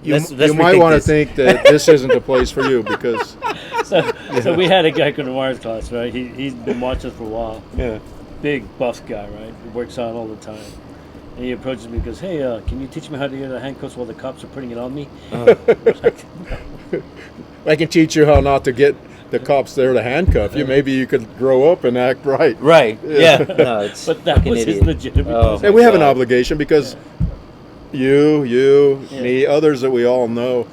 let's might want to this. think that this isn't the place for you because So we had a guy come to Mars class, right? He's been watching us for a while. yeah. Big buff guy, right? He works out all the time. And he approaches me and goes, "Hey, can you teach me how to get the handcuffs while the cops are putting it on me?" I can teach you how not to get the cops there to handcuff you. Maybe you could grow up and act right. Right. Yeah. No, it's But that fucking was his idiot. legitimate Oh. reason. And we have an God. obligation because you, me, others that we all know,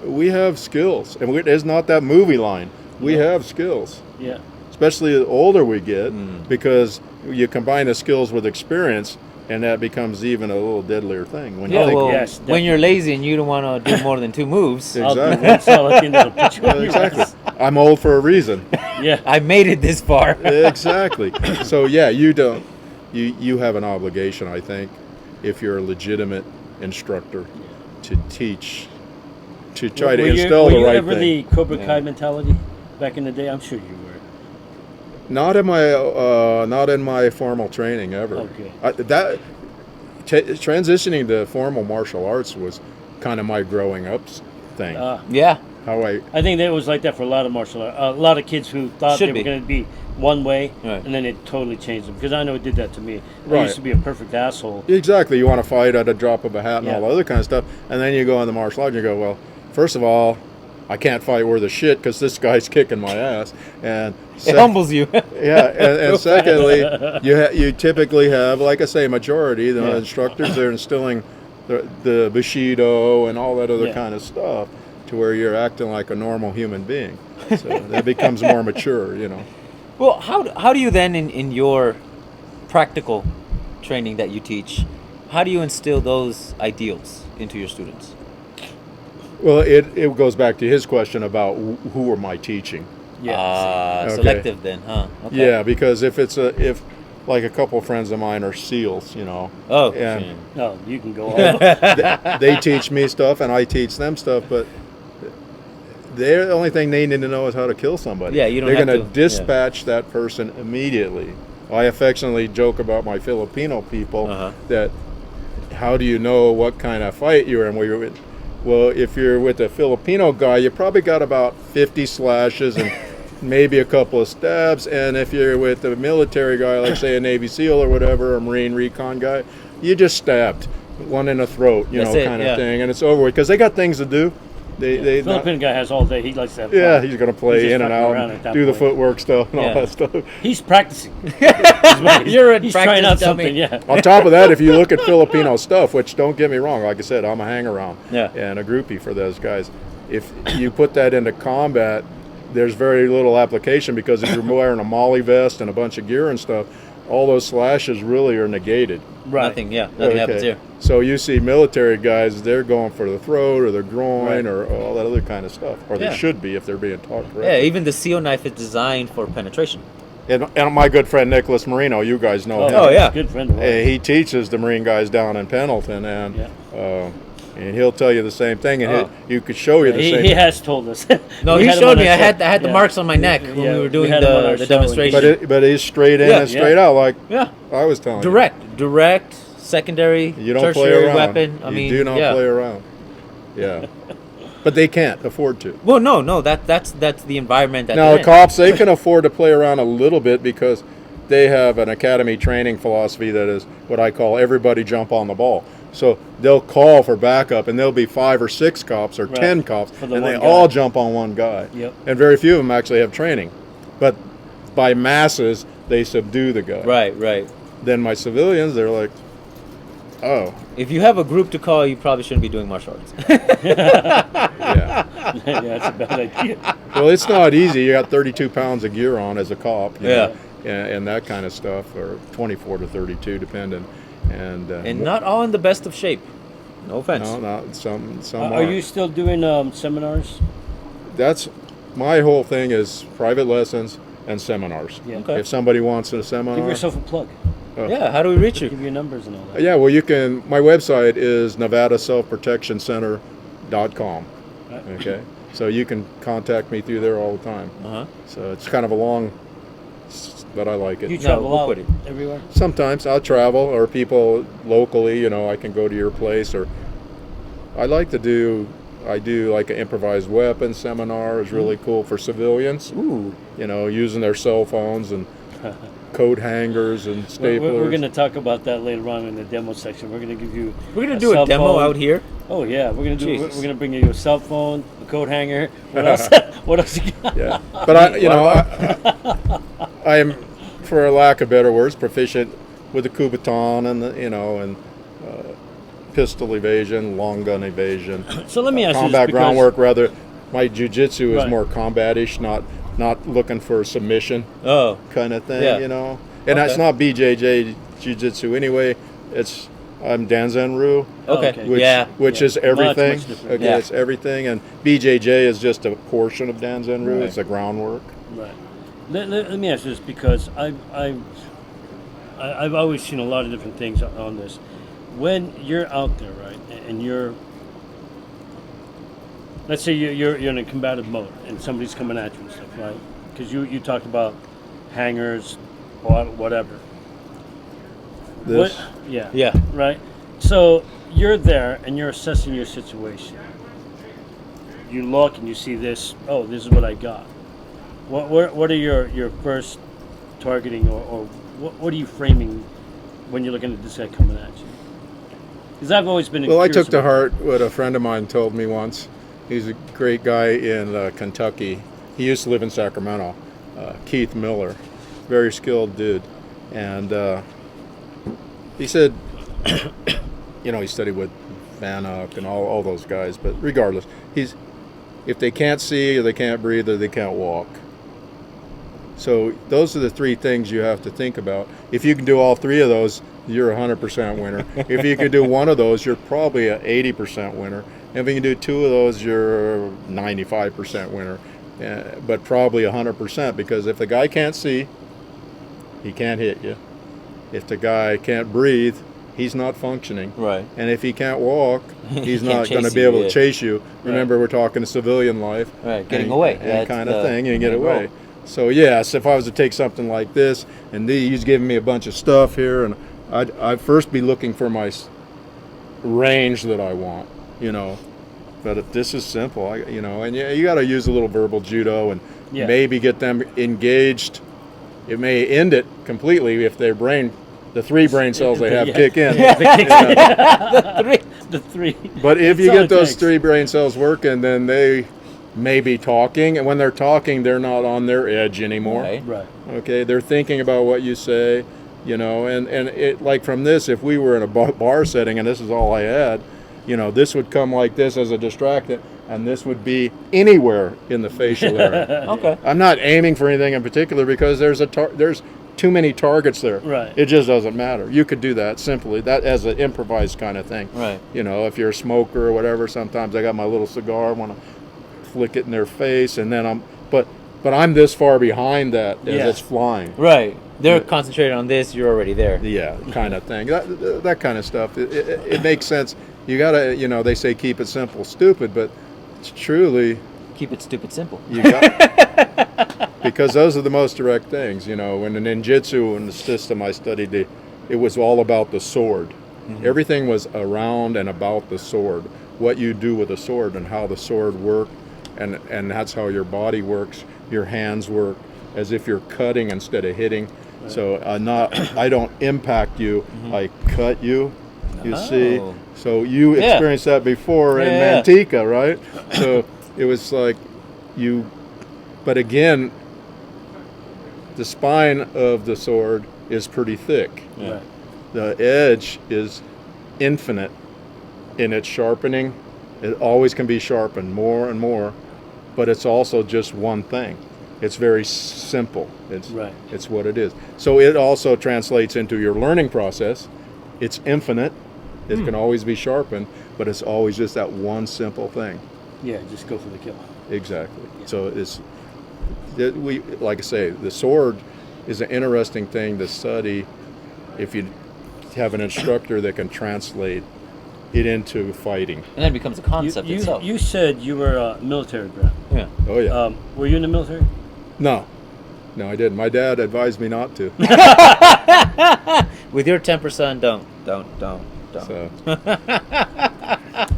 we have skills. And there's not that movie line. We have skills. Yeah. Especially the older we get, because you combine the skills with experience, and that becomes even a little deadlier thing. When you Yeah, think, well, yes, when you're lazy and you don't want to do more than 2 moves, Yeah. I'll do Exactly. one solid thing that'll put you on your exactly. ass. I'm old for a reason. Yeah. I made it this far. Exactly. So yeah, you have an obligation, I think, if you're a legitimate instructor, to teach, to try to instill were the you right ever thing. the Cobra Yeah. Kai mentality back in the day? I'm sure you were. Not in my formal training ever. Okay. Transitioning to formal martial arts was kind of my growing up thing. Yeah. How I think that was like that for a lot of martial arts. A lot of kids who thought Should they be. were going to be one way, Right. and then it totally changed them. Because I know it did that to me. I Right. used to be a perfect asshole. exactly, you want to fight at a drop of a hat and Yeah. all the other kind of stuff, and then you go in the martial arts and you go, well, first of all, I can't fight worth a shit because this guy's kicking my ass, and It humbles you. yeah, and secondly, you typically have, like I say, majority the instructors they're instilling the Bushido and all that other Yeah. kind of stuff to where you're acting like a normal human being. So that becomes more mature, you know. Well, how do you then, in your practical training that you teach, how do you instill those ideals into your students? Well, it goes back to his question about who am I teaching? Yeah. Okay. Selective then, huh? Okay. Yeah, because if like a couple of friends of mine are SEALs, you know, Oh, and shit. No, you can go all they teach me stuff and I teach them stuff, but the only thing they need to know is how to kill somebody. Yeah, you don't They're have going to- dispatch that person immediately. I affectionately joke about my Filipino people that how do you know what kind of fight you're in? Well, if you're with a Filipino guy, you probably got about 50 slashes and maybe a couple of stabs. And if you're with a military guy, like say a Navy SEAL or whatever, a Marine recon guy, you just stabbed one in the throat, That's it, kind of yeah. thing, and it's over with because they got things to do. They Philippine guy has all day. He likes to have yeah, fun. he's going to He's play just in and fucking out, around at and that do the point. footwork stuff and all Yeah. that stuff. He's practicing. You're a He's trying out practice dummy. something, yeah. On top of that, if you look at Filipino stuff, which don't get me wrong, like I said, I'm a hang-around Yeah. and a groupie for those guys. If you put that into combat, there's very little application because if you're wearing a molly vest and a bunch of gear and stuff, all those slashes really are negated. Right. Nothing happens here. So you see military guys, they're going for the throat or the groin Right. or all that other kind of stuff. Or Yeah. they should be if they're being taught Yeah, correctly. even the seal knife is designed for penetration. And my good friend Nicholas Marino, you guys know him. Oh, yeah. Good friend of ours. He teaches the Marine guys down in Pendleton, and he'll tell you the same thing, and you could show you the same. He has told us. No, We he had him showed on me. our I show. had the Yeah. marks on my neck when Yeah, we were we doing had him on the our show, demonstration. but he's straight in Yeah, and straight out, like Yeah, I was telling you. direct, secondary, You don't play tertiary around. weapon. I you mean, do not yeah. play around. Yeah, but they can't afford to. Well, no, that's the environment that. Now, they're the in. cops, they can afford to play around a little bit because they have an academy training philosophy that is what I call everybody jump on the ball. So they'll call for backup, and there'll be 5 or 6 cops or 10 cops, For the and they one guy. all jump on one guy. Yep. And very few of them actually have training. But by masses, they subdue the guy. Right. Then my civilians, they're like, oh, If you have a group to call, you probably shouldn't be doing martial arts. yeah. Yeah, that's a bad idea. Well, it's not easy. You got 32 pounds of gear on as a cop. you Yeah. know, and that kind of stuff, or 24 to 32, depending. And not all in the best of shape. No offense. No, not some Are are. you still doing seminars? That's my whole thing is private lessons and seminars. Yeah. Okay. If somebody wants a seminar, Give yourself a plug. Yeah, how do we reach you? Give your numbers and all that. yeah, well, you can. My website is nevadaselfprotectioncenter.com. Right. Okay, so you can contact me through there all the time. Uh-huh. So it's kind of a long, but I like it. You travel we'll out put it. everywhere? Sometimes I'll travel, or people locally, I can go to your place, or I like to do I do like an improvised weapon seminar is really cool for civilians. Ooh. You know, using their cell phones and coat hangers and staplers. We're going to talk about that later on in the demo section. We're going to give you. We're gonna do a demo phone. out here. Oh yeah, we're Jesus. going to bring you a cell phone, a coat hanger. What else? What else you got? Yeah, but I am, for lack of better words, proficient with the Kubaton and and pistol evasion, long gun evasion. So let me ask combat you this, groundwork. Rather, my jiu-jitsu is Right. more combat-ish, not looking for submission Oh. kind of thing. Yeah. And Okay. it's not BJJ jiu-jitsu anyway. I'm Danzenru. Okay. Which, Yeah. which Yeah. is everything. Much different. Okay, Yeah. it's everything, and BJJ is just a portion of Danzenru. Right. It's a groundwork. Right. Let me ask you this, because I've always seen a lot of different things on this. When you're out there, right, and you're, let's say you're in a combative mode and somebody's coming at you and stuff, right? Because you talked about hangers, whatever. This, Yeah. Yeah. Right. So you're there and you're assessing your situation. You look and you see this. Oh, this is what I got. What are your first targeting, or what are you framing when you're looking at this guy coming at you? Because I've always been. well, I curious took to about- heart what a friend of mine told me once. He's a great guy in Kentucky. He used to live in Sacramento. Keith Miller, very skilled dude, and he said, he studied with Van Uck and all those guys. But regardless, if they can't see or they can't breathe or they can't walk. So those are the three things you have to think about. If you can do all three of those, you're a 100% winner. If you can do one of those, you're probably an 80% winner. And if you can do two of those, you're a 95% winner. But probably 100%, because if the guy can't see, he can't hit you. If the guy can't breathe, he's not functioning. Right. And if he can't walk, he's Can't not going to chase be you, able yeah. to chase you. Remember, we're talking civilian life. Right. Getting and, away. and That's kind the of thing, and get main away. role. So yes, if I was to take something like this, and he's giving me a bunch of stuff here, and I'd first be looking for my range that I want, But if this is simple, and you got to use a little verbal judo and Yeah. maybe get them engaged. It may end it completely if their the three brain cells they have Yeah. kick in. The three. But if That's you all get it those takes. three brain cells working, then they may be talking, and when they're talking, they're not on their edge anymore. Right. Right. Okay, they're thinking about what you say, and it, like from this, if we were in a bar setting and this is all I had, this would come like this as a distractant, and this would be anywhere in the facial area. Okay. I'm not aiming for anything in particular because there's too many targets there. Right. It just doesn't matter. You could do that simply, that as an improvised kind of thing. Right. If you're a smoker or whatever, sometimes I got my little cigar, I want to flick it in their face, and then but I'm this far behind that as Yeah. it's flying. Right. They're concentrated on this. You're already there. Yeah, kind of thing. That kind of stuff. It makes sense. You gotta, they say keep it simple, stupid, but it's truly Keep it stupid simple. you got because those are the most direct things. When in ninjutsu and the system I studied, it was all about the sword. Mm-hmm. Everything was around and about the sword. What you do with a sword and how the sword worked, and that's how your body works. Your hands work as if you're cutting instead of hitting. Right. So I don't impact you. Mm-hmm. I cut you. You see. So you experienced that before in Manteca, right? So it was like but again, the spine of the sword is pretty thick. Yeah. Right. The edge is infinite in its sharpening. It always can be sharpened more and more, but it's also just one thing. It's very simple. It's what it is. So it also translates into your learning process. It's infinite. It can always be sharpened, but it's always just that one simple thing. Yeah. Just go for the kill. Exactly. Yeah. So like I say, the sword is an interesting thing to study if you have an instructor that can translate it into fighting. And then it becomes a concept itself. You said you were a military brat. Yeah. Oh yeah. Were you in the military? No, I didn't. My dad advised me not to. With your 10%, don't. So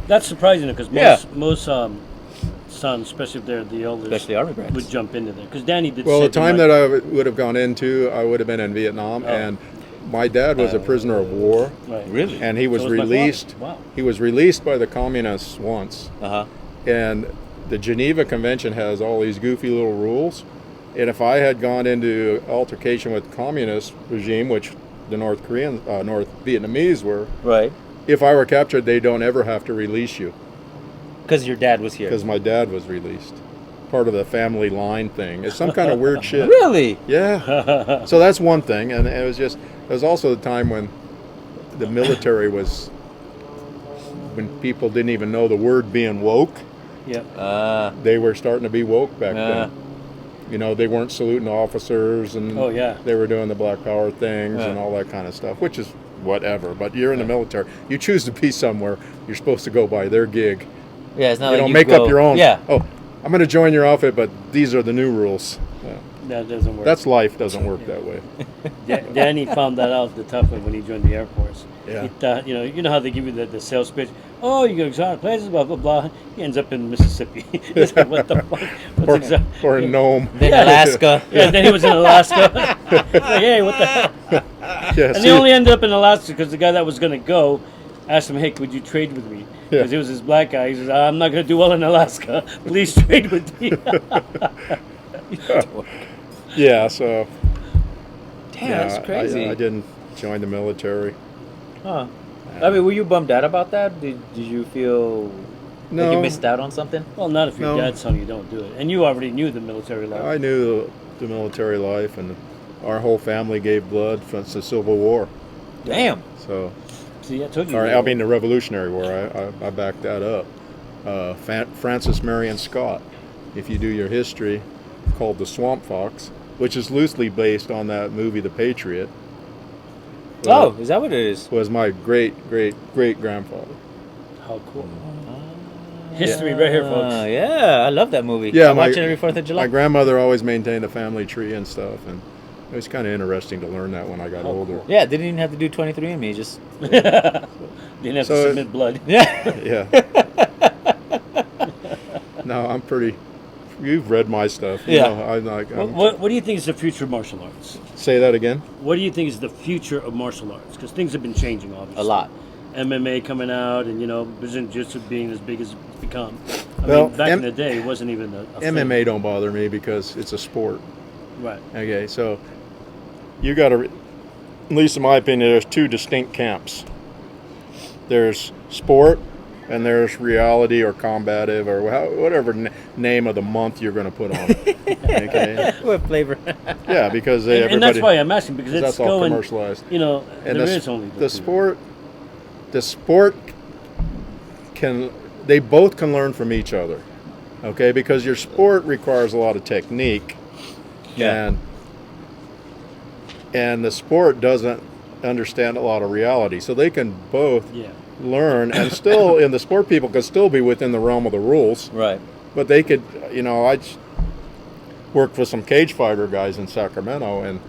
That's surprising because Yeah. most sons, especially if they're the eldest, Especially Army brats. would jump into there. Because Danny did. Well, say the time that I would have gone into, I would have been in Vietnam, and my dad was a prisoner of war, Right. Really? and he was So was my released. father. Wow. He was released by the communists once, Uh-huh. and the Geneva Convention has all these goofy little rules. And if I had gone into altercation with the communist regime, which the North Vietnamese were, Right. if I were captured, they don't ever have to release you Because your dad was here. because my dad was released. Part of the family line thing. It's some kind of weird shit. Really? Yeah. So that's one thing, and it was also the time when the military was, when people didn't even know the word being woke. Yep. They were starting to be woke back Uh. then. You know, they weren't saluting officers, and Oh, yeah. they were doing the Black Power things and all that kind of stuff, which is whatever. But you're in the military. You choose to be somewhere, you're supposed to go by their gig. Yeah, it's not You like know, you make go, up your own. Yeah. Oh, I'm going to join your outfit, but these are the new rules. That doesn't work. That's life. Doesn't work that way. Danny found that out the tough way when he joined the Air Force. Yeah. He thought, you know how they give you the sales pitch. Oh, you go exotic places, blah blah blah. He ends up in Mississippi. He's like, what the fuck? What's Or in Nome. Then Yeah. Alaska. Yeah, then he was in Alaska. He's like, hey, what the hell? Yeah, And see, he only ended up in Alaska because the guy that was going to go asked him, hey, could you trade with me? Yeah. Because he was this black guy. He says, I'm not going to do well in Alaska. Please trade with me. yeah, so Damn, yeah, that's crazy. I didn't join the military. Huh. I mean, were you bummed out about that? Did you feel like you missed out on something? Well, not if your No. dad's telling you don't do it. And you already knew the military life. I knew the military life, and our whole family gave blood since the Civil War. Damn. So, See, I told you. I mean the Revolutionary War. I backed that up. Francis Marion Scott, if you do your history, called the Swamp Fox, which is loosely based on that movie The Patriot. Oh, is that what it is? Was my great grandfather. How cool. History right here, folks. Yeah, I love that movie. Yeah, I watch it every 4th of July. My grandmother always maintained a family tree and stuff, and it was kind of interesting to learn that when I got older. cool. Yeah, didn't even have to do 23andMe. Just Didn't have So- to submit blood. yeah. Yeah. No, I'm pretty. You've read my stuff. You Yeah. know, I'm like. What do you think is the future of martial arts? Say that again. What do you think is the future of martial arts? Because things have been changing, obviously. A lot. MMA coming out, and Brazilian Jiu-Jitsu being as big as it's become. I Well, mean, back in the day, it wasn't even a thing. MMA don't bother me because it's a sport. Right. Okay, so you got to, at least in my opinion, there's two distinct camps. There's sport, and there's reality or combative or whatever name of the month you're going to put on it. Okay. What flavor? Yeah, because And that's why I'm asking, because it's that's all going, commercialized. there is only the sport. The sport they both can learn from each other. Okay, because your sport requires a lot of technique. Yeah. And the sport doesn't understand a lot of reality, so they can both learn, and still in the sport people can still be within the realm of the rules, Right. but they could, I worked with some cage fighter guys in Sacramento, and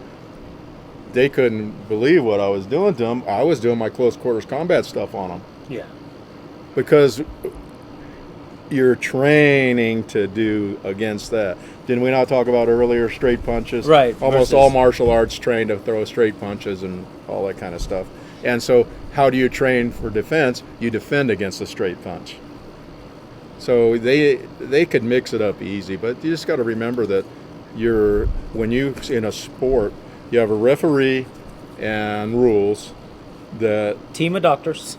they couldn't believe what I was doing to them. I was doing my close quarters combat stuff on them Yeah. because you're training to do against that. Didn't we not talk about earlier straight punches? Right, Almost versus- all martial arts train to throw straight punches and all that kind of stuff. And so how do you train for defense? You defend against a straight punch. So they could mix it up easy, but you just got to remember that when you in a sport, you have a referee and rules that Team of doctors.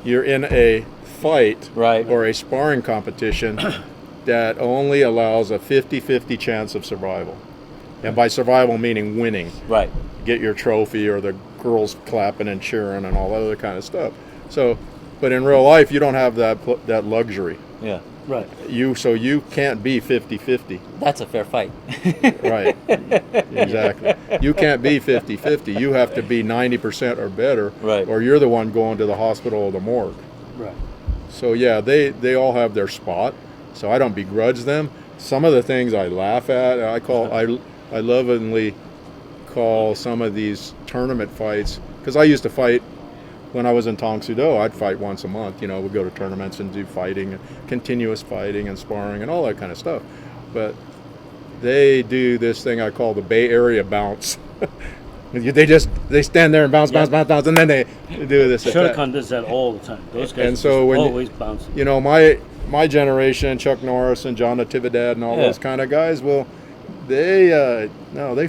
you're in a fight Right. or a sparring competition that only allows a 50-50 chance of survival. And by survival meaning winning. Right. Get your trophy or the girls clapping and cheering and all that other kind of stuff. So, but in real life you don't have that luxury. Yeah. Right. So you can't be 50-50. That's a fair fight. Right. Exactly. You can't be 50-50. You have to be 90% or better. Right. Or you're the one going to the hospital or the morgue. Right. So yeah, they all have their spot. So I don't begrudge them. Some of the things I laugh at, I lovingly call some of these tournament fights, because I used to fight when I was in Tong Sudo, I'd fight once a month. You know, we'd go to tournaments and do fighting, continuous fighting and sparring and all that kind of stuff. But they do this thing I call the Bay Area bounce. They stand there and bounce, and then they do this. Shotokan does that all the time. Those guys and so when always bouncing. You know, my generation, Chuck Norris and John Natividad and all those kind of guys, well, they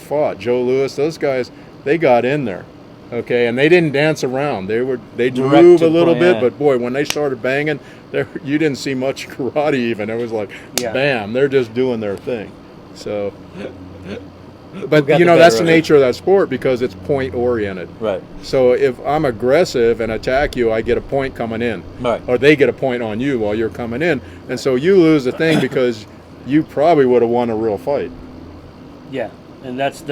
fought. Joe Louis, those guys, they got in there, okay, and they didn't dance around. They moved a little bit, but boy, when they started banging, you didn't see much karate even. It was like, bam, they're just doing their thing. So, but you know, that's the nature of that sport because it's point oriented. Right. So if I'm aggressive and attack you, I get a point coming in. Right. Or they get a point on you while you're coming in, and so you lose the thing because you probably would have won a real fight. Yeah, and that's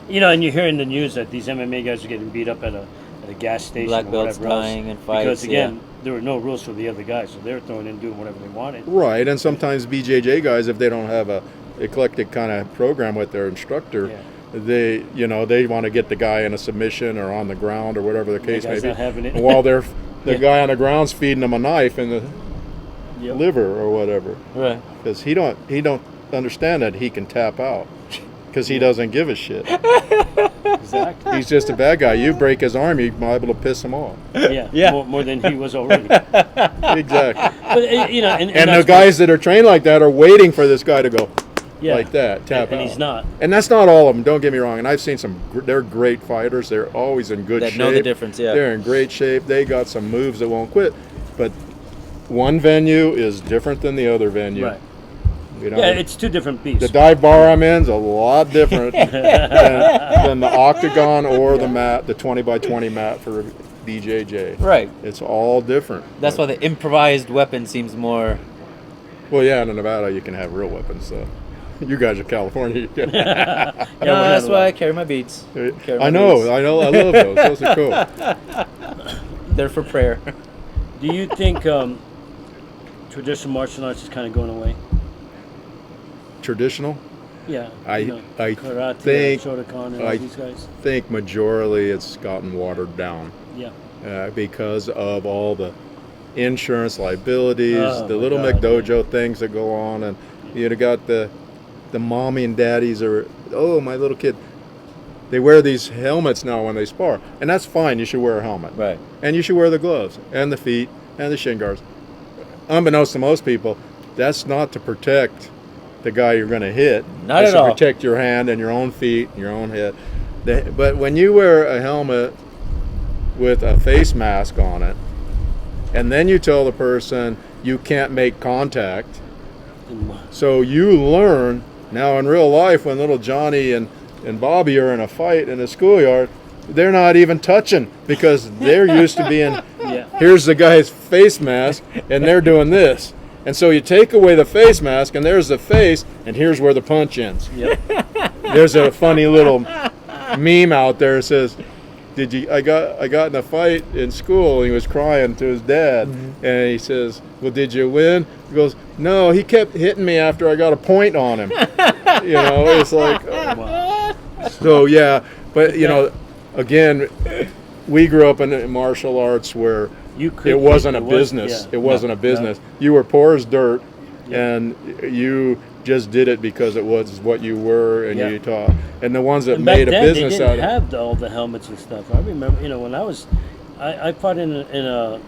you know, and you hear in the news that these MMA guys are getting beat up at a gas station, Black or belts whatever dying else, and fights. because again, there were no rules for the other guys, so they were throwing in doing whatever they wanted. Right, and sometimes BJJ guys, if they don't have a eclectic kind of program with their instructor, they want to get the guy in a submission or on the ground or whatever the case may be. And while the guy on the ground's feeding him a knife in the liver or whatever. Right. Because he don't understand that he can tap out. Because he doesn't give a shit. Exactly. He's just a bad guy. You break his arm, you're liable to piss him off. Yeah. More than he was already. Exactly. But, you know, and the guys that are trained like that are waiting for this guy to go like that, tap out. And he's not. And that's not all of them. Don't get me wrong. And I've seen some. They're great fighters. They're always in good shape. That know the difference. Yeah. They're in great shape. They got some moves that won't quit. But one venue is different than the other venue. Right. You know, it's two different beasts. The dive bar I'm in's a lot different than the octagon or the mat, the 20 by 20 mat for BJJ. Right. It's all different. That's why the improvised weapon seems more. Well, yeah, in Nevada you can have real weapons. So you guys are California. No, that's why I carry my beads. I know. I love those. Those are cool. They're for prayer. Do you think traditional martial arts is kind of going away? Traditional? Yeah. I karate, think Shotokan, and all these guys. think majorly it's gotten watered down. Yeah. Because of all the insurance liabilities, the little McDojo things that go on, and you got the mommy and daddies are, my little kid. They wear these helmets now when they spar, and that's fine. You should wear a helmet, right? And you should wear the gloves and the feet and the shin guards. Unbeknownst to most people, that's not to protect the guy you're going to hit. Not at all. To protect your hand and your own feet and your own head. But when you wear a helmet with a face mask on it, and then you tell the person you can't make contact, so you learn now in real life when little Johnny and Bobby are in a fight in a schoolyard, they're not even touching because they're used to being, here's the guy's face mask, and they're doing this. And so you take away the face mask, and there's the face, and here's where the punch ends. Yep. There's a funny little meme out there that says, I got in a fight in school, and he was crying to his dad, and he says, well, did you win? He goes, no, he kept hitting me after I got a point on him. It's like, so yeah, but again, we grew up in martial arts where it wasn't a business. It wasn't a business. You were poor as dirt, and you just did it because it was what you were, and you taught. And the ones that made a business out of it. They didn't have all the helmets and stuff. I remember, when I fought in a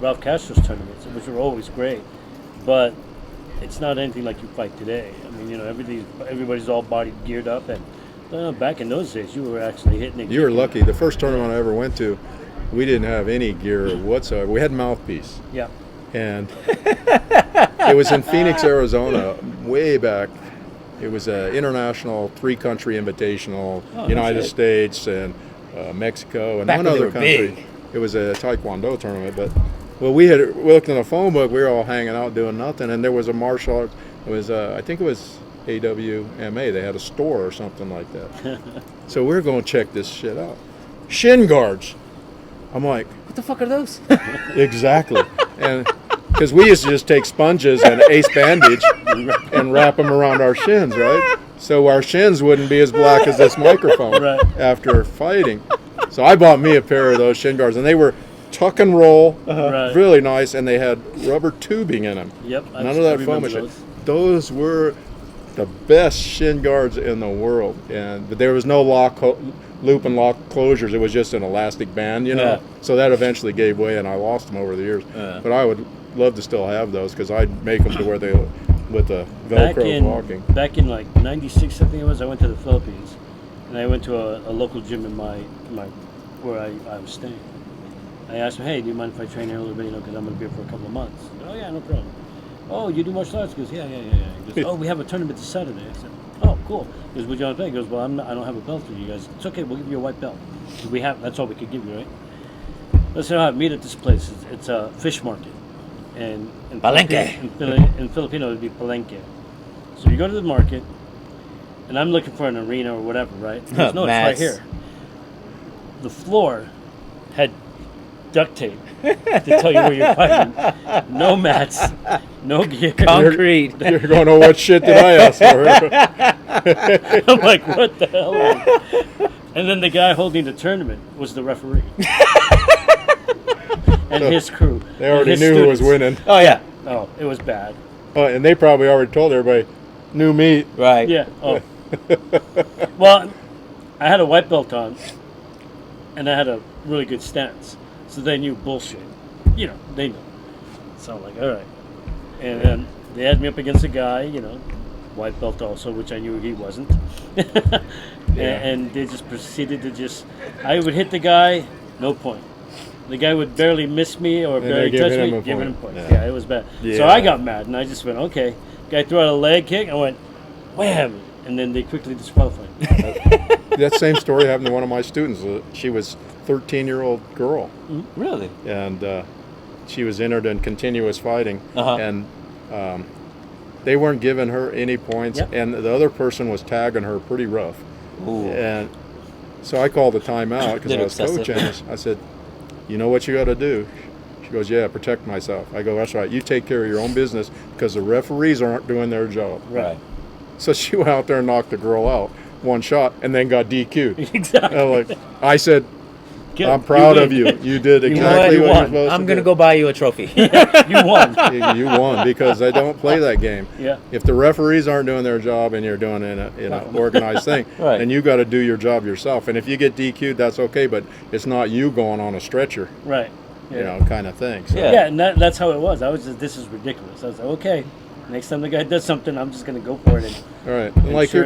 Ralph Castro's tournaments, which were always great, but it's not anything like you fight today. I mean, everybody's all body geared up, and back in those days, you were actually hitting it. You were lucky. The first tournament I ever went to, we didn't have any gear whatsoever. We had mouthpiece. Yeah. And it was in Phoenix, Arizona, way back. It was an international 3-country invitational, United States and Mexico and one other country. Big. It was a Taekwondo tournament, but we looked in the phone book. We were all hanging out doing nothing, and there was a martial arts. It was I think it was AWMA. They had a store or something like that. So we're going to check this shit out. Shin guards. I'm like, what the fuck are those? Exactly. And because we used to just take sponges and ace bandage and wrap them around our shins, right? So our shins wouldn't be as black as this microphone after fighting. So I bought me a pair of those shin guards, and they were tuck and roll, Right. really nice, and they had rubber tubing in them. Yep. None of that foam and shit. Those were the best shin guards in the world, but there was no loop and lock closures. It was just an elastic band, you know. Yeah. So that eventually gave way, and I lost them over the years. But I would love to still have those because I'd make them to where they, with the Velcro walking. Back in like '96, I think it was. I went to the Philippines, and I went to a local gym in my where I was staying. I asked him, "Hey, do you mind if I train here a little bit? You know, because I'm going to be here for a couple of months." He said, "Oh yeah, no problem." "Oh, you do martial arts?" He goes, "Yeah." He goes, "Oh, we have a tournament this Saturday." I said, "Oh, cool." He goes, "Would you want to play?" He goes, "Well, I don't have a belt for you guys." "It's okay. We'll give you a white belt. That's all we could give you, right?" Let's say, meet at this place. It's a fish market, and Palenque. in Filipino, it'd be palenque. So you go to the market, and I'm looking for an arena or whatever, right? He goes, "No, it's right Mats. here." The floor had duct tape to tell you where you're fighting. No mats, no gear. Concrete. You're going, "Oh, what shit did I ask for?" I'm like, what the hell? And then the guy holding the tournament was the referee. And his crew. They already knew who was winning. Oh yeah. Oh, it was bad. Oh, and they probably already told everybody, "New meat." Right. Yeah. Oh. Well, I had a white belt on, and I had a really good stance. So they knew bullshit. You know, they knew. So I'm like, all right. And then they had me up against a guy, you know, white belt also, which I knew he wasn't. And they just proceeded to I would hit the guy, no point. The guy would barely miss me or barely touch me, giving him points. Yeah, it was bad. Yeah. So I got mad, and I just went, okay. Guy threw out a leg kick, I went, wham! And then they quickly disqualified me. That same story happened to one of my students. She was 13-year-old girl, Really? and she was entered in continuous fighting, Uh-huh. and they weren't giving her any points, Yep. and the other person was tagging her pretty rough. Ooh. And so I called the timeout because I Little was excessive. coaching. I said, "You know what you got to do?" She goes, "Yeah, protect myself." I go, "That's right. You take care of your own business because the referees aren't doing their job." Right. So she went out there and knocked the girl out, one shot, and then got DQ'd. Exactly. I said, Good. "I'm proud You of you. win. You did You exactly won. what you're supposed I'm to gonna do." go buy you a trophy. You won. You won because they don't play that game. Yeah. If the referees aren't doing their job and you're doing it in an organized thing, Right. then you got to do your job yourself. And if you get DQ'd, that's okay, but it's not you going on a stretcher, Right. Yeah. you know, kind of thing. So, Yeah. Yeah, and that's how it was. I was just, this is ridiculous. I was like, okay, next time the guy does something, I'm just going to go for it. And all right. And like sure your